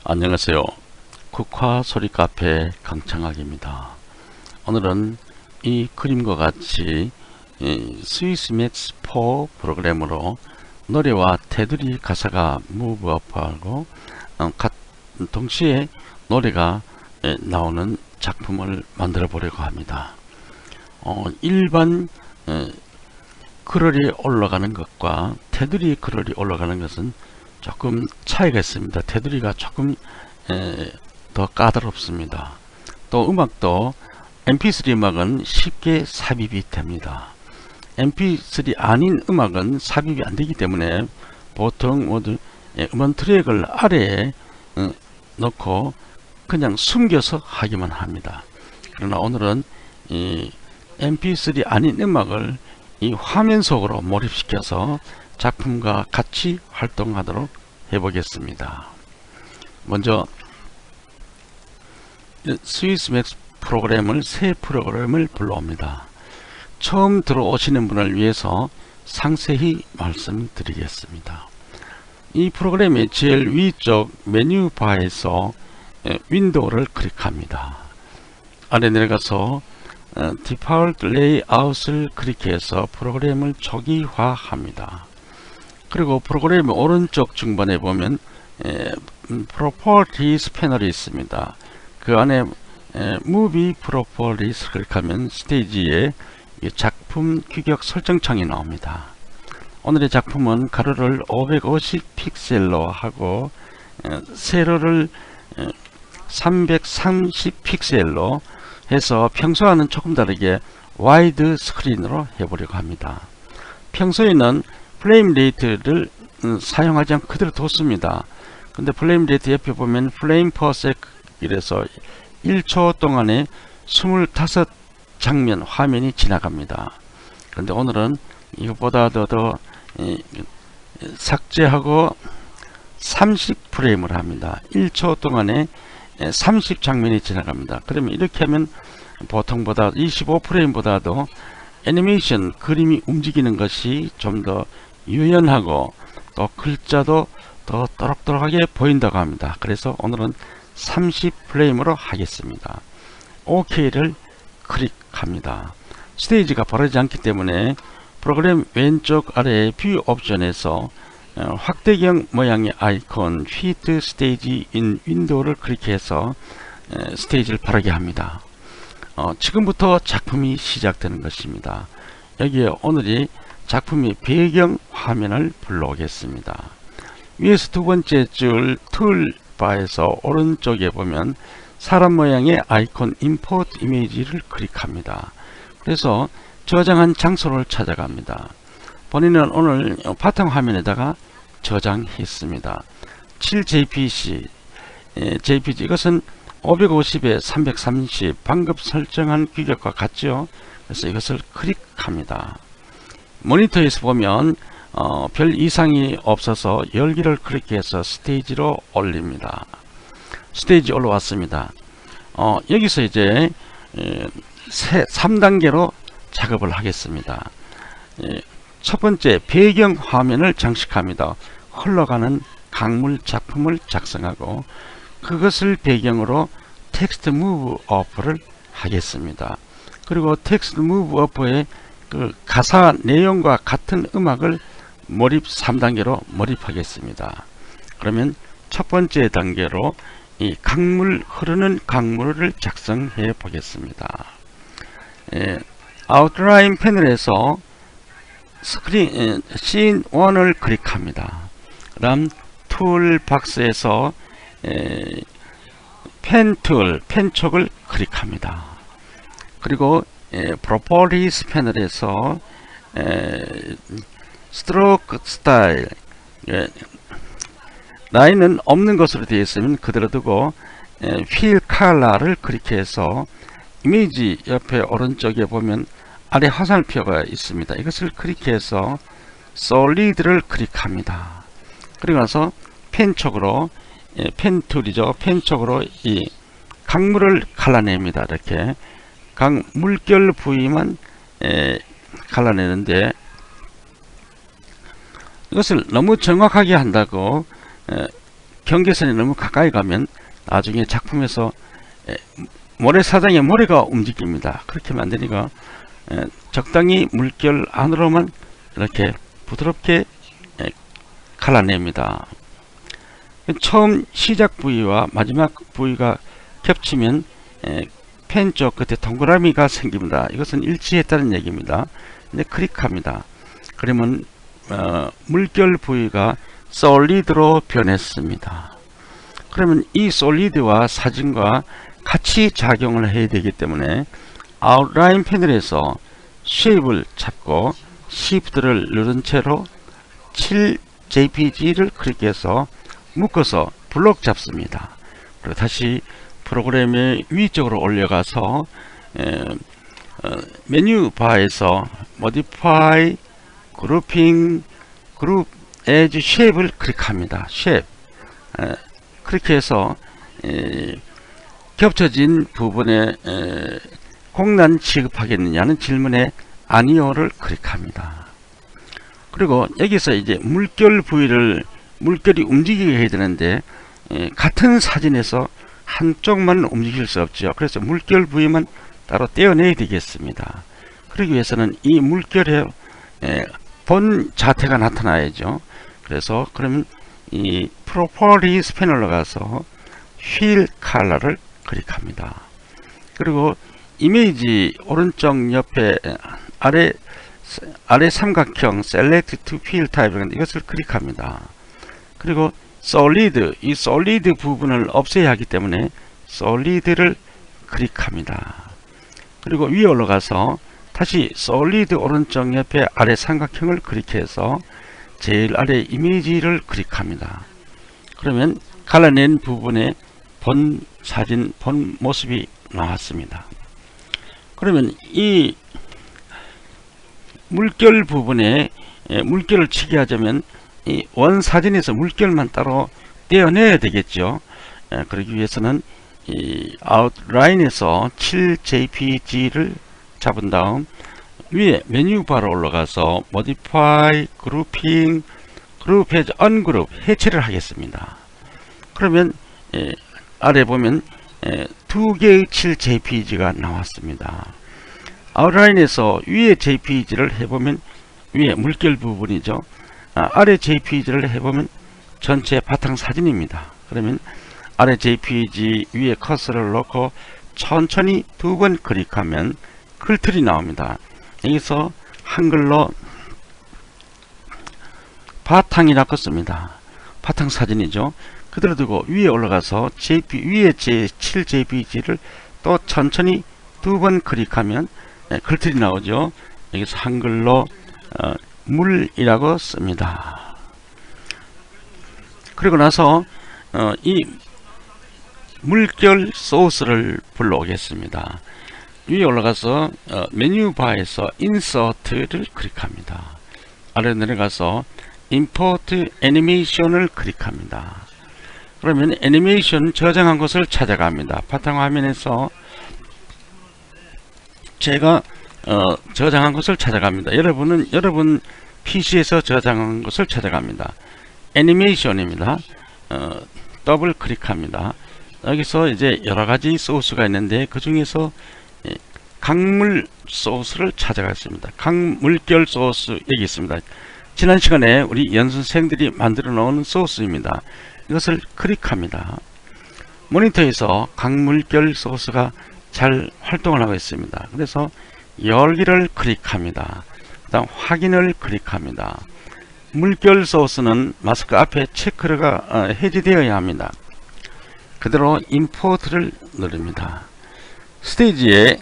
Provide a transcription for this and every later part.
안녕하세요. 국화 소리 카페 강창학입니다. 오늘은 이 그림과 같이 스위스 맥스 4 프로그램으로 노래와 테두리 가사가 무브업하고 동시에 노래가 나오는 작품을 만들어 보려고 합니다. 일반 그럴이 올라가는 것과 테두리 그럴이 올라가는 것은 조금 차이가 있습니다. 테두리가 조금 더 까다롭습니다. 또 음악도 mp3 음악은 쉽게 삽입이 됩니다. mp3 아닌 음악은 삽입이 안되기 때문에 보통 모두 음원 트랙을 아래에 넣고 그냥 숨겨서 하기만 합니다. 그러나 오늘은 이 mp3 아닌 음악을 이 화면 속으로 몰입시켜서 작품과 같이 활동하도록 해보겠습니다. 먼저 스위스 맥스 프로그램을 새 프로그램을 불러옵니다. 처음 들어오시는 분을 위해서 상세히 말씀드리겠습니다. 이 프로그램의 제일 위쪽 메뉴 바에서 윈도우를 클릭합니다. 아래 내려가서 디폴트 레이아웃을 클릭해서 프로그램을 초기화합니다. 그리고 프로그램의 오른쪽 중반에 보면 Properties 패널이 있습니다. 그 안에 Movie Properties 클릭하면 스테이지에 작품 규격 설정창이 나옵니다. 오늘의 작품은 가로를 550 픽셀로 하고 세로를 330 픽셀로 해서 평소와는 조금 다르게 와이드 스크린으로 해보려고 합니다. 평소에는 프레임 레이트를 사용하지 않고 그대로 뒀습니다. 근데 프레임 레이트 옆에 보면 프레임 퍼 세컨드 이래서 1초 동안에 25장면 화면이 지나갑니다. 그런데 오늘은 이것보다 더 삭제하고 30프레임을 합니다. 1초 동안에 30장면이 지나갑니다. 그러면 이렇게 하면 보통보다 25프레임보다도 애니메이션 그림이 움직이는 것이 좀 더 유연하고 또 글자도 더 또록또록하게 보인다고 합니다. 그래서 오늘은 30프레임으로 하겠습니다. OK를 클릭합니다. 스테이지가 바르지 않기 때문에 프로그램 왼쪽 아래 뷰 옵션에서 확대경 모양의 아이콘 Fit Stage in Window를 클릭해서 스테이지를 바르게 합니다. 지금부터 작품이 시작되는 것입니다. 여기에 오늘이 작품의 배경 화면을 불러오겠습니다. 위에서 두 번째 줄 툴바에서 오른쪽에 보면 사람 모양의 아이콘 Import Image를 클릭합니다. 그래서 저장한 장소를 찾아갑니다. 본인은 오늘 바탕 화면에다가 저장했습니다. 7jpg JPG 이것은 550에 330 방금 설정한 규격과 같죠. 그래서 이것을 클릭합니다. 모니터에서 보면 별 이상이 없어서 열기를 클릭해서 스테이지로 올립니다. 스테이지 올라왔습니다. 여기서 이제 3단계로 작업을 하겠습니다. 첫 번째 배경 화면을 장식합니다. 흘러가는 강물 작품을 작성하고 그것을 배경으로 텍스트 무브 어프를 하겠습니다. 그리고 텍스트 무브 어프에 그 가사 내용과 같은 음악을 몰입 3단계로 몰입하겠습니다. 그러면 첫 번째 단계로 이 강물 흐르는 강물을 작성해 보겠습니다. 아웃라인 패널에서 스크린 씬 1을 클릭합니다. 그 다음 툴 박스에서 펜 툴, 펜촉을 클릭합니다. 그리고 Properties 패널에서 스트로크 스타일 라인은 없는 것으로 되어 있으면 그대로 두고 Fill Color를 클릭해서 이미지 옆에 오른쪽에 보면 아래 화살표가 있습니다. 이것을 클릭해서 Solid를 클릭합니다. 그리고 나서 펜촉으로 펜 툴이죠. 펜촉으로 이 강물을 갈라냅니다. 이렇게 각 물결 부위만 갈라내는데 이것을 너무 정확하게 한다고 경계선에 너무 가까이 가면 나중에 작품에서 모래사장에 모래가 움직입니다. 그렇게 하면 안되니까 적당히 물결 안으로만 이렇게 부드럽게 갈라냅니다. 처음 시작 부위와 마지막 부위가 겹치면 펜 쪽 끝에 동그라미가 생깁니다. 이것은 일치했다는 얘기입니다. 이제 클릭합니다. 그러면 물결 부위가 솔리드로 변했습니다. 그러면 이 솔리드와 사진과 같이 작용을 해야 되기 때문에 아웃라인 패널에서 쉐입을 잡고 Shift를 누른 채로 7jpg를 클릭해서 묶어서 블록 잡습니다. 그리고 다시 프로그램의 위쪽으로 올려가서 메뉴 바에서 Modify, Grouping, Group as Shape을 클릭합니다. Shape 클릭해서 겹쳐진 부분에 공란 취급하겠느냐는 질문에 아니오를 클릭합니다. 그리고 여기서 이제 물결 부위를 물결이 움직이게 해야 되는데 같은 사진에서 한쪽만 움직일 수 없죠. 그래서 물결 부위만 따로 떼어내야 되겠습니다. 그러기 위해서는 이 물결의 본 자태가 나타나야죠. 그래서 그러면 이 Properties 패널로 가서 Fill Color를 클릭합니다. 그리고 이미지 오른쪽 옆에 아래 삼각형 Select to Fill Type 이것을 클릭합니다. 그리고 솔리드, 이 솔리드 부분을 없애야 하기 때문에 솔리드를 클릭합니다. 그리고 위에 올라가서 다시 솔리드 오른쪽 옆에 아래 삼각형을 클릭해서 제일 아래 이미지를 클릭합니다. 그러면 갈라낸 부분에 본 사진, 본 모습이 나왔습니다. 그러면 이 물결 부분에 물결을 치게 하자면 이 원 사진에서 물결만 따로 떼어내야 되겠죠. 그러기 위해서는 이 아웃라인에서 7jpg를 잡은 다음 위에 메뉴 바로 올라가서 Modify, Grouping, Group as Ungroup 해체를 하겠습니다. 그러면 아래 보면 두 개의 7jpg가 나왔습니다. 아웃라인에서 위에 jpg를 해보면 위에 물결 부분이죠. 아래 jpg를 해보면 전체 바탕사진입니다. 그러면 아래 jpg 위에 커서를 놓고 천천히 두 번 클릭하면 글틀이 나옵니다. 여기서 한글로 바탕이라고 씁니다. 바탕사진이죠. 그대로 두고 위에 올라가서 위에 7jpg를 또 천천히 두 번 클릭하면 글틀이 나오죠. 여기서 한글로 물이라고 씁니다. 그리고 나서 이 물결 소스를 불러오겠습니다. 위에 올라가서 메뉴 바에서 인서트를 클릭합니다. 아래 내려가서 임포트 애니메이션을 클릭합니다. 그러면 애니메이션 저장한 것을 찾아갑니다. 바탕화면에서 제가 저장한 것을 찾아갑니다. 여러분은 여러분 PC에서 저장한 것을 찾아갑니다. 애니메이션입니다. 더블 클릭합니다. 여기서 이제 여러가지 소스가 있는데 그 중에서 강물 소스를 찾아갔습니다. 강물결 소스 여기 있습니다. 지난 시간에 우리 연습생들이 만들어 놓은 소스입니다. 이것을 클릭합니다. 모니터에서 강물결 소스가 잘 활동을 하고 있습니다. 그래서 열기를 클릭합니다. 그 다음 확인을 클릭합니다. 물결 소스는 마스크 앞에 체크가 해제되어야 합니다. 그대로 임포트를 누릅니다. 스테이지에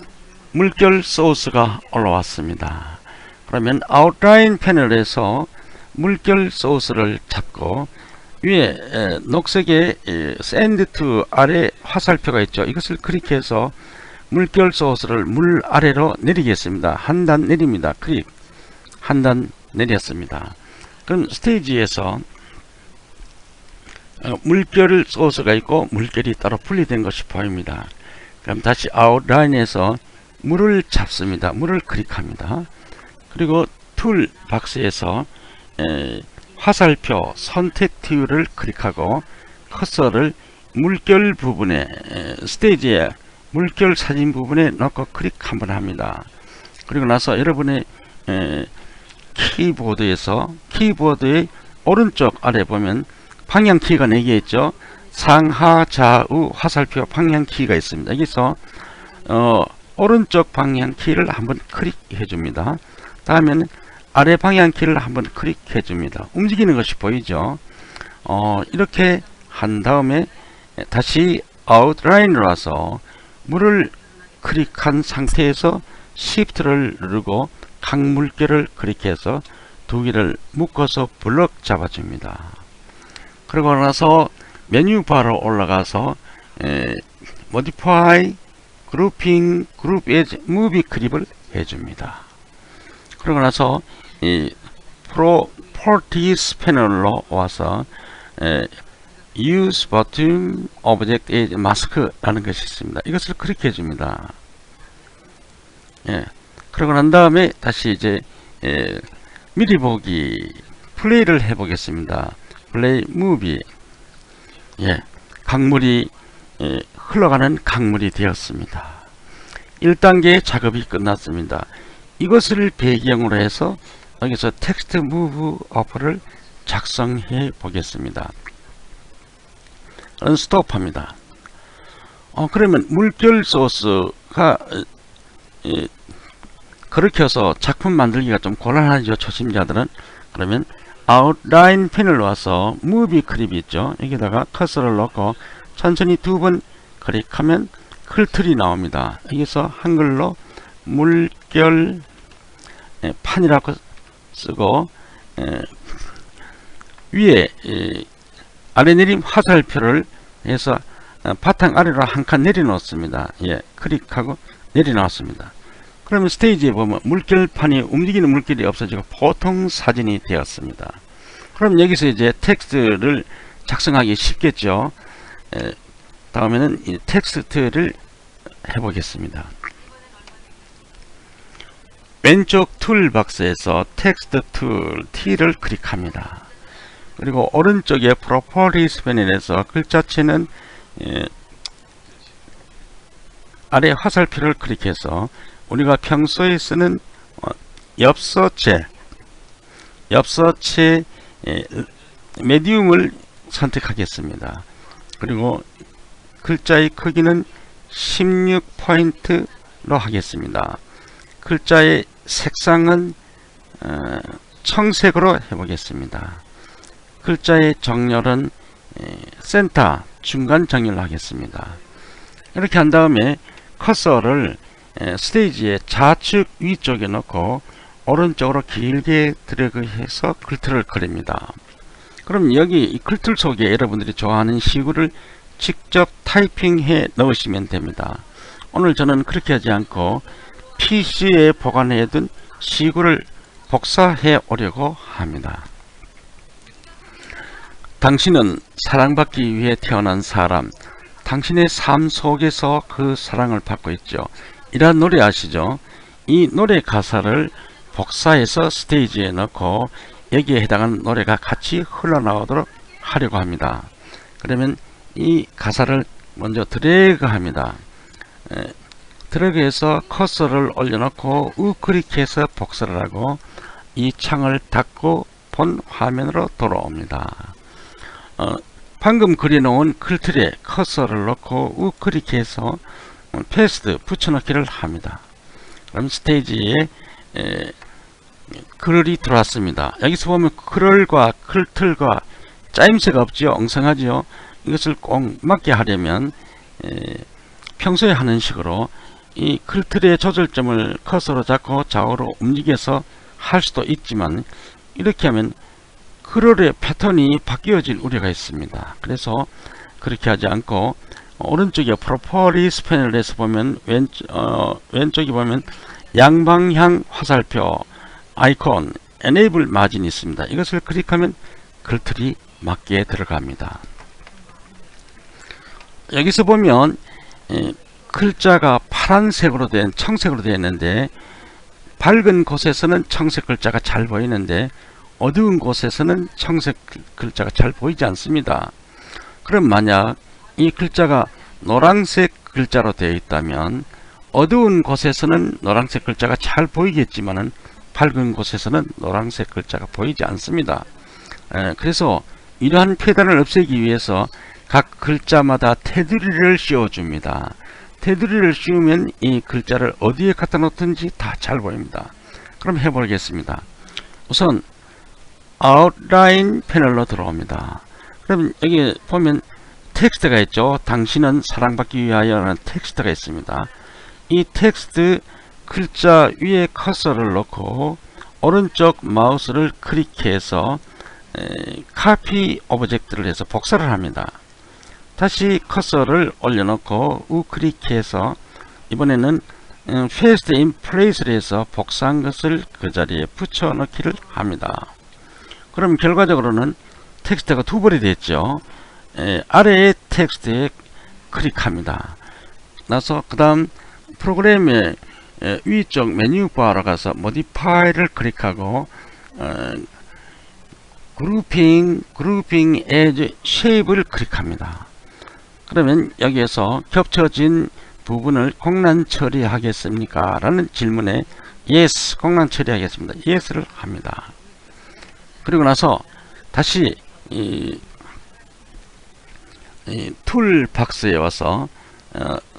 물결 소스가 올라왔습니다. 그러면 아웃라인 패널에서 물결 소스를 잡고 위에 녹색의 샌드 투 아래 화살표가 있죠. 이것을 클릭해서 물결 소스를 물 아래로 내리겠습니다. 한 단 내립니다. 클릭 한 단 내렸습니다. 그럼 스테이지에서 물결 소스가 있고 물결이 따로 분리된 것이 보입니다. 그럼 다시 아웃라인에서 물을 잡습니다. 물을 클릭합니다. 그리고 툴 박스에서 화살표 선택 팁을 클릭하고 커서를 물결 부분에 스테이지에 물결 사진 부분에 넣고 클릭 한번 합니다. 그리고 나서 여러분의 키보드에서 키보드의 오른쪽 아래 보면 방향키가 4개 있죠. 상하 좌우 화살표 방향키가 있습니다. 여기서 오른쪽 방향키를 한번 클릭해 줍니다. 다음에는 아래 방향키를 한번 클릭해 줍니다. 움직이는 것이 보이죠. 이렇게 한 다음에 다시 아웃라인으로 와서 물을 클릭한 상태에서 Shift를 누르고 각 물결을 클릭해서 두 개를 묶어서 블럭 잡아줍니다. 그러고 나서 메뉴바로 올라가서 Modify, Grouping, Group as Movie 클립을 해줍니다. 그러고 나서 이 Properties 패널로 와서 Use Bottom Object as Mask라는 것이 있습니다. 이것을 클릭해 줍니다. 그러고 난 다음에 다시 이제 미리 보기 플레이를 해 보겠습니다. 플레이 무비. 강물이 흘러가는 강물이 되었습니다. 1단계 작업이 끝났습니다. 이것을 배경으로 해서 여기서 텍스트 무브 어플을 작성해 보겠습니다. 스톱합니다. 그러면 물결 소스가 그렇게 해서 작품 만들기가 좀 곤란하죠. 초심자들은. 그러면 아웃라인 패널로 와서 무비 클립이 있죠. 여기다가 커서를 넣고 천천히 2번 클릭하면 클틀이 나옵니다. 여기서 한글로 물결 판이라고 쓰고 위에 아래내림 화살표를 해서 바탕 아래로 한 칸 내려놓습니다. 클릭하고 내려놓습니다. 그러면 스테이지에 보면 물결판이 움직이는 물결이 없어지고 보통 사진이 되었습니다. 그럼 여기서 이제 텍스트를 작성하기 쉽겠죠. 다음에는 이 텍스트를 해보겠습니다. 왼쪽 툴박스에서 텍스트 툴 T를 클릭합니다. 그리고 오른쪽에 프로퍼티스 패널에서 글자체는 아래 화살표를 클릭해서 우리가 평소에 쓰는 엽서체 메디움을 선택하겠습니다. 그리고 글자의 크기는 16포인트로 하겠습니다. 글자의 색상은 청색으로 해보겠습니다. 글자의 정렬은 센터 중간 정렬로 하겠습니다. 이렇게 한 다음에 커서를 스테이지의 좌측 위쪽에 놓고 오른쪽으로 길게 드래그해서 글틀을 그립니다. 그럼 여기 이 글틀 속에 여러분들이 좋아하는 시구를 직접 타이핑해 넣으시면 됩니다. 오늘 저는 그렇게 하지 않고 PC에 보관해 둔 시구를 복사해 오려고 합니다. 당신은 사랑받기 위해 태어난 사람, 당신의 삶 속에서 그 사랑을 받고 있죠. 이런 노래 아시죠? 이 노래 가사를 복사해서 스테이지에 넣고 여기에 해당하는 노래가 같이 흘러나오도록 하려고 합니다. 그러면 이 가사를 먼저 드래그 합니다. 드래그해서 커서를 올려놓고 우클릭해서 복사를 하고 이 창을 닫고 본 화면으로 돌아옵니다. 방금 그려놓은 글틀에 커서를 넣고 우클릭해서 페이스트 붙여넣기를 합니다. 그럼 스테이지에 글이 들어왔습니다. 여기서 보면 글과 글틀과 짜임새가 없죠. 엉성하죠. 이것을 꼭 맞게 하려면 평소에 하는 식으로 이 글틀의 조절점을 커서로 잡고 좌우로 움직여서 할 수도 있지만 이렇게 하면 글의 패턴이 바뀌어질 우려가 있습니다. 그래서 그렇게 하지 않고 오른쪽에 프로퍼티스 패널에서 보면 왼쪽에 보면 양방향 화살표 아이콘 Enable 마진이 있습니다. 이것을 클릭하면 글틀이 맞게 들어갑니다. 여기서 보면 글자가 파란색으로 된 청색으로 되어 있는데 밝은 곳에서는 청색 글자가 잘 보이는데 어두운 곳에서는 청색 글자가 잘 보이지 않습니다. 그럼 만약 이 글자가 노란색 글자로 되어 있다면 어두운 곳에서는 노란색 글자가 잘 보이겠지만은 밝은 곳에서는 노란색 글자가 보이지 않습니다. 그래서 이러한 폐단을 없애기 위해서 각 글자마다 테두리를 씌워줍니다. 테두리를 씌우면 이 글자를 어디에 갖다 놓든지 다 잘 보입니다. 그럼 해보겠습니다. 우선 아웃라인 패널로 들어옵니다. 그럼 여기 보면 텍스트가 있죠. 당신은 사랑받기 위하여라는 텍스트가 있습니다. 이 텍스트 글자 위에 커서를 놓고 오른쪽 마우스를 클릭해서 카피 오브젝트를 해서 복사를 합니다. 다시 커서를 올려놓고 우클릭해서 이번에는 paste in place를 해서 복사한 것을 그 자리에 붙여넣기를 합니다. 그럼 결과적으로는 텍스트가 두 번이 됐죠. 아래의 텍스트에 클릭합니다. 나서 그 다음 프로그램의 위쪽 메뉴바로 가서 모디파이를 클릭하고 그룹핑 as shape를 클릭합니다. 그러면 여기에서 겹쳐진 부분을 공란 처리하겠습니까? 라는 질문에 yes, 공란 처리하겠습니다. yes를 합니다. 그리고 나서 다시 이 툴 박스에 와서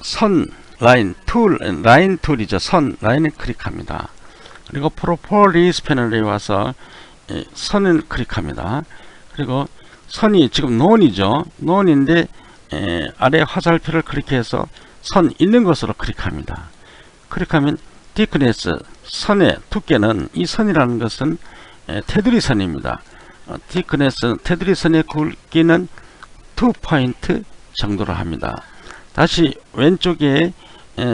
선 라인 툴이죠. 선 라인을 클릭합니다. 그리고 프로퍼리스 패널에 와서 선을 클릭합니다. 그리고 선이 지금 논이죠. 논인데 아래 화살표를 클릭해서 선 있는 것으로 클릭합니다. 클릭하면 thickness 선의 두께는 이 선이라는 것은 테두리 선입니다. thickness 테두리 선의 굵기는 2포인트 정도로 합니다. 다시 왼쪽에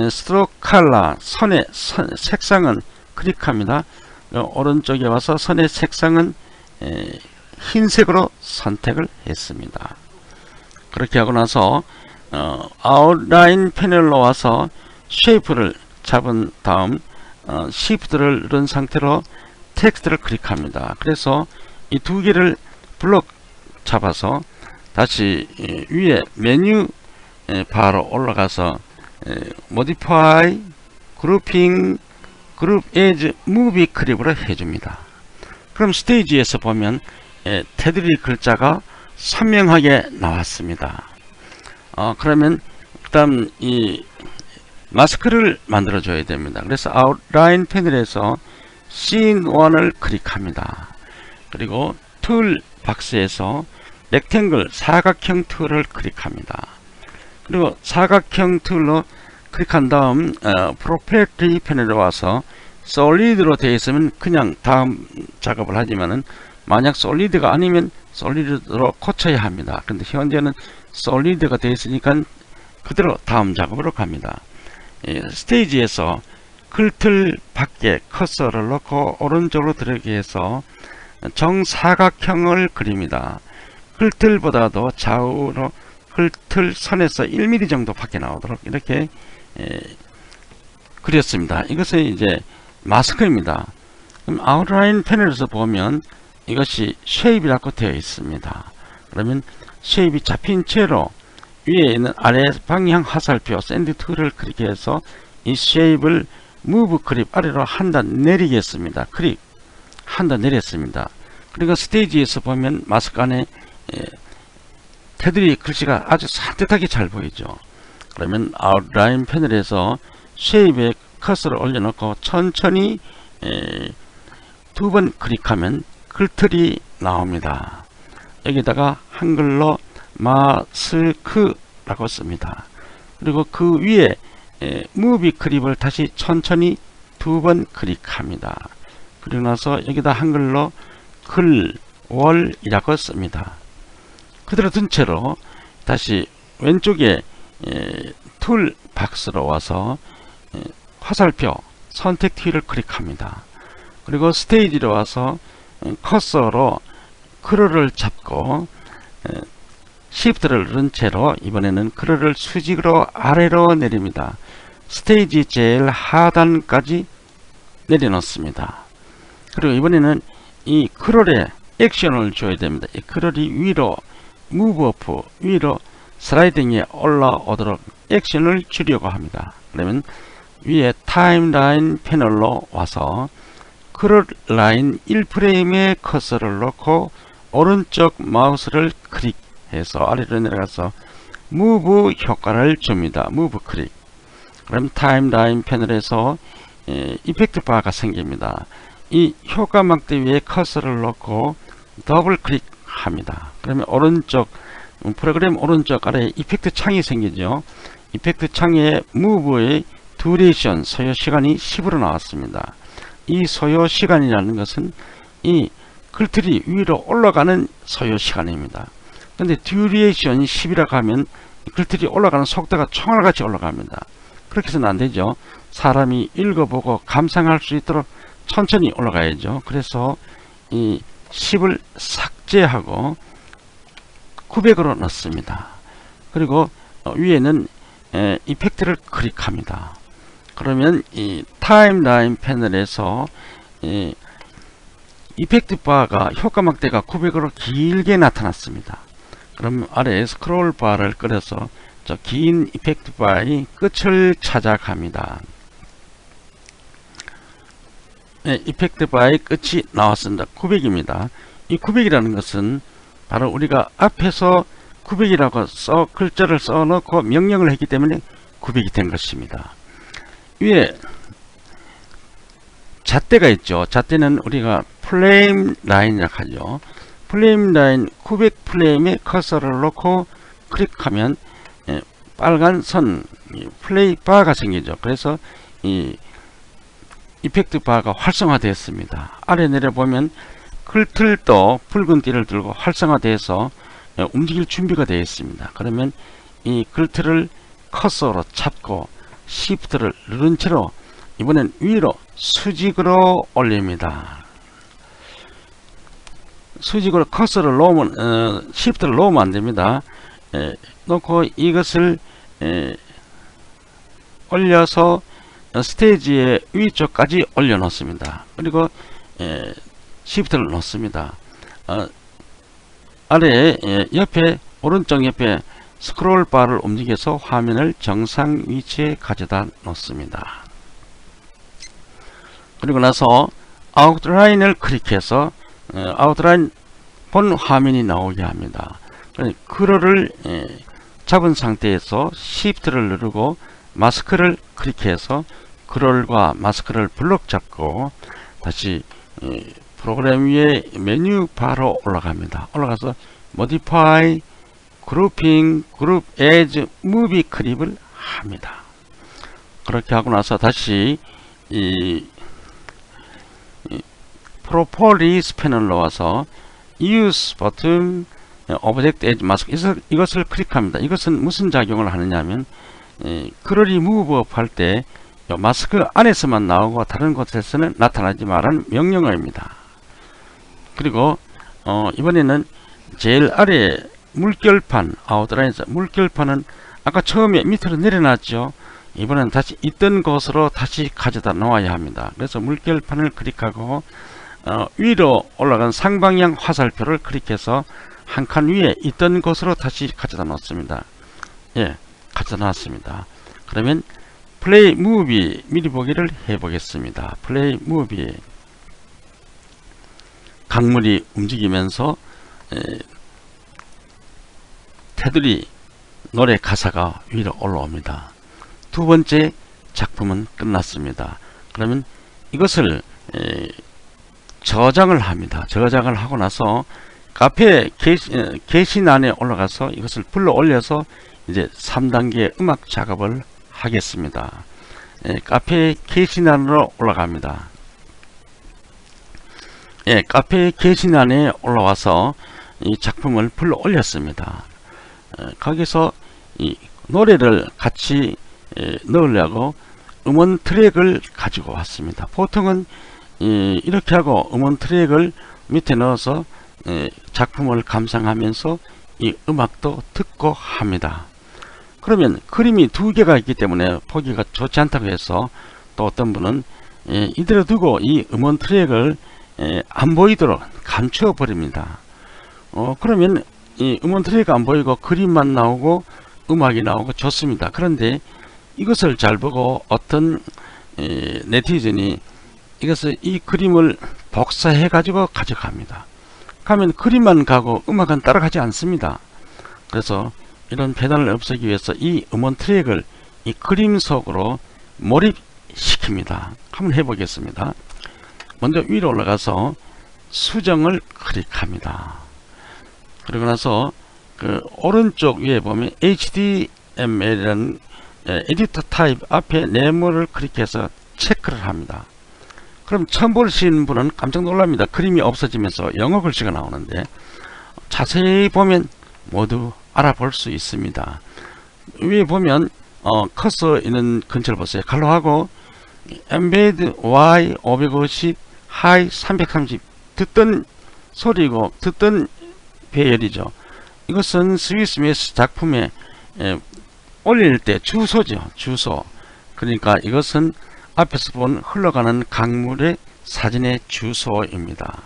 스트로크 컬러 선의 색상은 클릭합니다. 오른쪽에 와서 선의 색상은 흰색으로 선택을 했습니다. 그렇게 하고 나서 아웃라인 패널로 와서 쉐이프를 잡은 다음 시프트를 누른 상태로 텍스트를 클릭합니다. 그래서 이 두 개를 블록 잡아서 다시 위에 메뉴 바로 올라가서 modify, grouping, group as movie clip으로 해줍니다. 그럼 스테이지에서 보면 테두리 글자가 선명하게 나왔습니다. 그러면 그 다음 이 마스크를 만들어 줘야 됩니다. 그래서 아웃라인 패널에서 Scene 1을 클릭합니다. 그리고 툴 박스에서 렉탱글 사각형 툴을 클릭합니다. 그리고 사각형 툴로 클릭한 다음 프로퍼티 패널에 와서 솔리드로 되어 있으면 그냥 다음 작업을 하지만은 만약 솔리드가 아니면 솔리드로 고쳐야 합니다. 근데 현재는 솔리드가 되어 있으니까 그대로 다음 작업으로 갑니다. 스테이지에서 글틀 밖에 커서를 놓고 오른쪽으로 들어가게 해서 정사각형을 그립니다. 글틀보다도 좌우로 글틀 선에서 1mm 정도 밖에 나오도록 이렇게 그렸습니다. 이것은 이제 마스크입니다. 그럼 아웃라인 패널에서 보면 이것이 쉐입이라고 되어 있습니다. 그러면 쉐입이 잡힌 채로 위에 있는 아래 방향 화살표 샌드 툴을 클릭해서 이 쉐입을 무브 클립 아래로 한 단 내리겠습니다. 클릭 한 단 내렸습니다. 그리고 스테이지에서 보면 마스크 안에 테두리 글씨가 아주 산뜻하게 잘 보이죠. 그러면 아웃라인 패널에서 쉐입에 커서를 올려놓고 천천히 두 번 클릭하면 글틀이 나옵니다. 여기다가 한글로 마스크라고 씁니다. 그리고 그 위에 무비 클립을 다시 천천히 두 번 클릭합니다. 그리고 나서 여기다 한글로 글월이라고 씁니다. 그대로 둔 채로 다시 왼쪽에 툴 박스로 와서 화살표 선택 키를 클릭합니다. 그리고 스테이지로 와서 커서로 크롤을 잡고 시프트를 누른 채로 이번에는 크롤을 수직으로 아래로 내립니다. 스테이지 제일 하단까지 내려놓습니다. 그리고 이번에는 이 크롤에 액션을 줘야 됩니다. 이 크롤이 위로 move up 위로 슬라이딩에 올라오도록 액션을 주려고 합니다. 그러면 위에 타임라인 패널로 와서 크롤 라인 1프레임에 커서를 놓고 오른쪽 마우스를 클릭해서 아래로 내려가서 무브 효과를 줍니다. 무브 클릭. 그럼 타임라인 패널에서 이펙트 바가 생깁니다. 이 효과막대 위에 커서를 놓고 더블 클릭합니다. 그러면 오른쪽 프로그램 오른쪽 아래에 이펙트 창이 생기죠. 이펙트 창에 무브의 듀레이션 소요 시간이 10으로 나왔습니다. 이 소요 시간이라는 것은 이 글틀이 위로 올라가는 소요 시간입니다. 근데 듀레이션이 10이라고 하면 글틀이 올라가는 속도가 총알같이 올라갑니다. 그렇게 해서는 안되죠. 사람이 읽어보고 감상할 수 있도록 천천히 올라가야죠. 그래서 이 10을 삭제하고 900으로 넣습니다. 그리고 위에는 이펙트를 클릭합니다. 그러면 이 타임라인 패널에서 이펙트 바가 효과막대가 900으로 길게 나타났습니다. 그럼 아래에 스크롤 바를 끌어서 저 긴 이펙트 바의 끝을 찾아갑니다. 이펙트 바의 끝이 나왔습니다. 900입니다. 이 900이라는 것은 바로 우리가 앞에서 900이라고 글자를 써놓고 명령을 했기 때문에 900이 된 것입니다. 위에 잣대가 있죠. 잣대는 우리가 플레임 라인이라고 하죠. 플레임 라인 900 플레임에 커서를 놓고 클릭하면 빨간 선 플레이 바가 생기죠. 그래서 이 이펙트 바가 활성화되었습니다. 아래 내려보면 글틀도 붉은 띠를 들고 활성화되어서 움직일 준비가 되어 있습니다. 그러면 이 글틀을 커서로 잡고 Shift를 누른 채로 이번엔 위로 수직으로 올립니다. 수직으로 커서를 놓으면 Shift를 놓으면 안됩니다. 놓고 이것을 올려서 스테이지의 위쪽까지 올려 놓습니다. 그리고 Shift를 놓습니다. 아래에 옆에 오른쪽 옆에 스크롤 바를 움직여서 화면을 정상 위치에 가져다 놓습니다. 그리고 나서 아웃라인을 클릭해서 아웃라인 본 화면이 나오게 합니다. 크롤을 잡은 상태에서 Shift를 누르고 마스크를 클릭해서 크롤과 마스크를 블록 잡고 다시 프로그램 위에 메뉴 바로 올라갑니다. 올라가서 Modify, Grouping, Group as Movie 클립을 합니다. 그렇게 하고 나서 다시 이 Properties 패널로 와서 Use 버튼 Object as Mask 이것을 클릭합니다. 이것은 무슨 작용을 하느냐 하면 크롤이 무브업 할 때 마스크 안에서만 나오고 다른 곳에서는 나타나지 말라는 명령어입니다. 그리고 이번에는 제일 아래 물결판 아웃라인에서 물결판은 아까 처음에 밑으로 내려놨죠. 이번엔 다시 있던 곳으로 다시 가져다 놓아야 합니다. 그래서 물결판을 클릭하고 위로 올라간 상방향 화살표를 클릭해서 한 칸 위에 있던 곳으로 다시 가져다 놓습니다. 예, 가져다 놨습니다. 그러면 플레이 무비 미리 보기를 해보겠습니다. 플레이 무비 강물이 움직이면서 테두리 노래 가사가 위로 올라옵니다. 두 번째 작품은 끝났습니다. 그러면 이것을 저장을 합니다. 저장을 하고 나서 카페 게시란에 올라가서 이것을 불러 올려서 이제 3단계 음악 작업을 하겠습니다. 카페 게시란으로 올라갑니다. 카페 게시란에 올라와서 이 작품을 불러 올렸습니다. 거기서 이 노래를 같이 넣으려고 음원 트랙을 가지고 왔습니다. 보통은 이렇게 하고 음원 트랙을 밑에 넣어서 작품을 감상하면서 이 음악도 듣고 합니다. 그러면 그림이 두 개가 있기 때문에 보기가 좋지 않다고 해서 또 어떤 분은 이대로 두고 이 음원 트랙을 안 보이도록 감추어 버립니다. 그러면 이 음원 트랙이 안 보이고 그림만 나오고 음악이 나오고 좋습니다. 그런데 이것을 잘 보고 어떤 네티즌이 이 그림을 복사해 가지고 가져갑니다. 가면 그림만 가고 음악은 따라가지 않습니다. 그래서 이런 배단을 없애기 위해서 이 음원 트랙을 이 그림 속으로 몰입시킵니다. 한번 해보겠습니다. 먼저 위로 올라가서 수정을 클릭합니다. 그리고 나서 그 오른쪽 위에 보면 HTML이라는 에디터 타입 앞에 네모를 클릭해서 체크를 합니다. 그럼 처음 보시는 분은 깜짝 놀랍니다. 그림이 없어지면서 영어 글씨가 나오는데 자세히 보면 모두 알아볼 수 있습니다. 위에 보면 커서 있는 근처를 보세요. 칼로하고 embed y 550 high 330 듣던 소리고 듣던 배열이죠. 이것은 스위스 매스 작품에 올릴 때 주소죠. 주소. 그러니까 이것은 앞에서 본 흘러가는 강물의 사진의 주소입니다.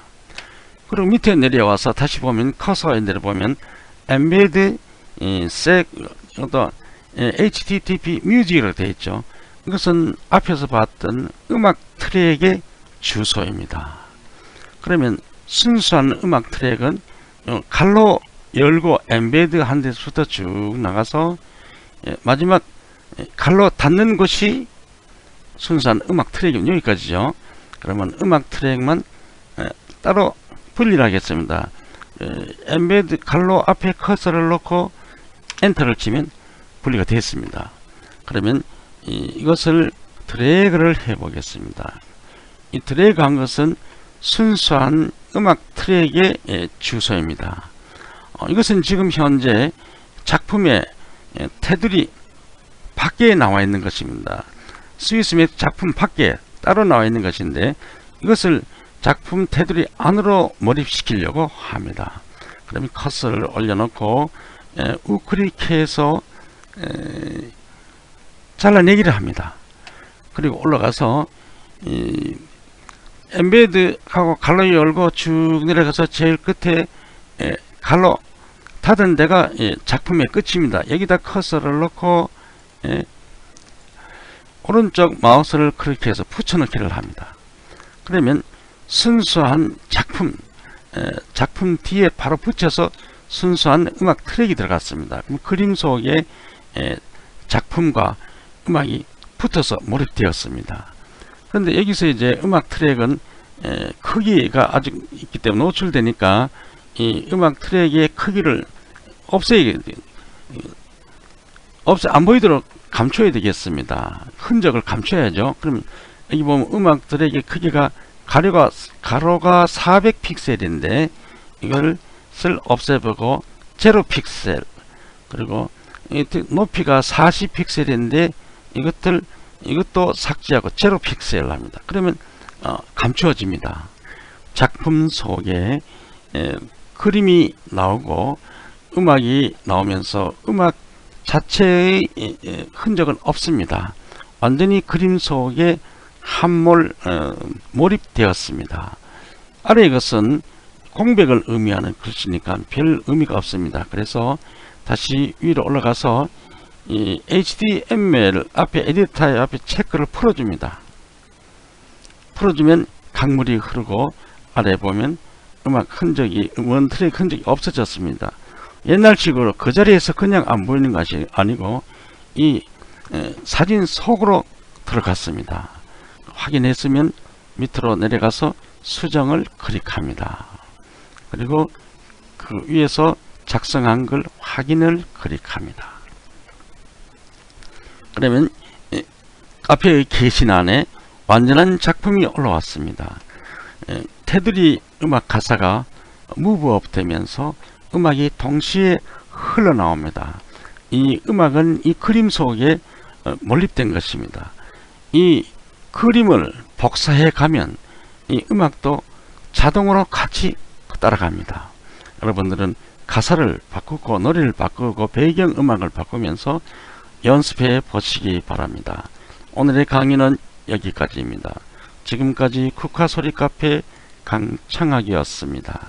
그리고 밑에 내려와서 다시 보면 커서에 내려보면 embed http music으로 되어 있죠. 이것은 앞에서 봤던 음악 트랙의 주소입니다. 그러면 순수한 음악 트랙은 칼로 열고 embed 한 데서부터 쭉 나가서 마지막 칼로 닫는 곳이 순수한 음악 트랙이 여기까지죠. 그러면 음악 트랙만 따로 분리를 하겠습니다. embed 칼로 앞에 커서를 놓고 엔터를 치면 분리가 됐습니다. 그러면 이것을 드래그를 해 보겠습니다. 이 드래그 한 것은 순수한 음악 트랙의 주소입니다. 이것은 지금 현재 작품의 테두리 밖에 나와 있는 것입니다. 스위스 매트 작품 밖에 따로 나와 있는 것인데 이것을 작품 테두리 안으로 몰입시키려고 합니다. 그러면 커서를 올려놓고 우클릭해서 잘라내기를 합니다. 그리고 올라가서 엠베드하고 갈로 열고 쭉 내려가서 제일 끝에 갈로 닫은 데가 작품의 끝입니다. 여기다 커서를 놓고 오른쪽 마우스를 클릭해서 붙여넣기를 합니다. 그러면 순수한 작품 뒤에 바로 붙여서 순수한 음악 트랙이 들어갔습니다. 그럼 그림 속에 작품과 음악이 붙어서 몰입되었습니다. 그런데 여기서 이제 음악 트랙은 크기가 아직 있기 때문에 노출되니까 이 음악 트랙의 크기를 안 보이도록 감춰야 되겠습니다. 흔적을 감춰야죠. 그럼 여기 보면 음악 트랙의 크기가 가로가 400픽셀인데 이것을 없애보고 0픽셀, 그리고 높이가 40픽셀인데 이것도 삭제하고 0픽셀 합니다. 그러면 감추어집니다. 작품 속에 그림이 나오고 음악이 나오면서 음악 자체의 흔적은 없습니다. 완전히 그림 속에 몰입되었습니다. 아래 이것은 공백을 의미하는 글씨니까 별 의미가 없습니다. 그래서 다시 위로 올라가서 이 HTML 앞에 에디터 앞에 체크를 풀어줍니다. 풀어주면 강물이 흐르고 아래 보면 음악 흔적이 음원 트랙 흔적이 없어졌습니다. 옛날식으로 그 자리에서 그냥 안 보이는 것이 아니고 이 사진 속으로 들어갔습니다. 확인했으면 밑으로 내려가서 수정을 클릭합니다. 그리고 그 위에서 작성한 걸 확인을 클릭합니다. 그러면 앞에 게시란에 완전한 작품이 올라왔습니다. 테두리 음악 가사가 무브업 되면서 음악이 동시에 흘러나옵니다. 이 음악은 이 그림 속에 몰입된 것입니다. 이 그림을 복사해 가면 이 음악도 자동으로 같이 따라갑니다. 여러분들은 가사를 바꾸고 노래를 바꾸고 배경음악을 바꾸면서 연습해 보시기 바랍니다. 오늘의 강의는 여기까지입니다. 지금까지 국화소리 카페 강창학이었습니다.